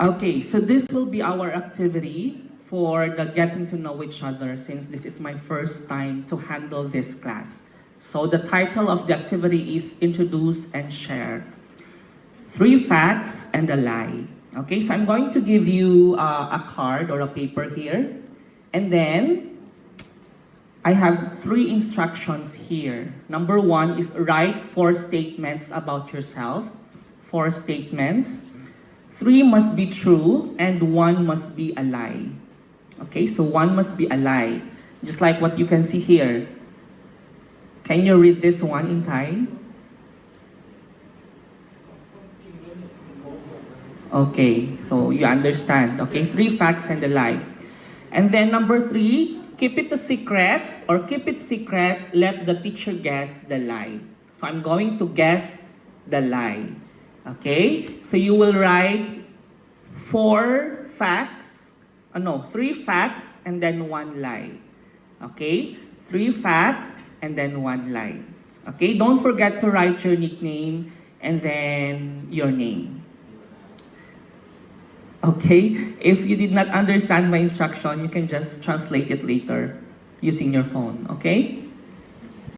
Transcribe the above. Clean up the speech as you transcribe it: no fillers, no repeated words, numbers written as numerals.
Okay, so this will be our activity for the getting to know each other, since this is my first time to handle this class. So the title of the activity is Introduce and Share. 3 facts and a lie. Okay, so I'm going to give you a card or a paper here. And then I have 3 instructions here. Number 1 is write 4 statements about yourself. 4 statements. 3 must be true and 1 must be a lie. Okay, so 1 must be a lie. Just like what you can see here. Can you read this one in Thai? Okay, so you understand. Okay, 3 facts and a lie. And then number 3, keep it a secret or keep it secret, let the teacher guess the lie. So I'm going to guess the lie. Okay, so you will write 4 facts, 3 facts and then 1 lie. Okay, 3 facts and then 1 lie. Okay, don't forget to write your nickname and then your name. Okay, if you did not understand my instruction, you can just translate it later using your phone, okay?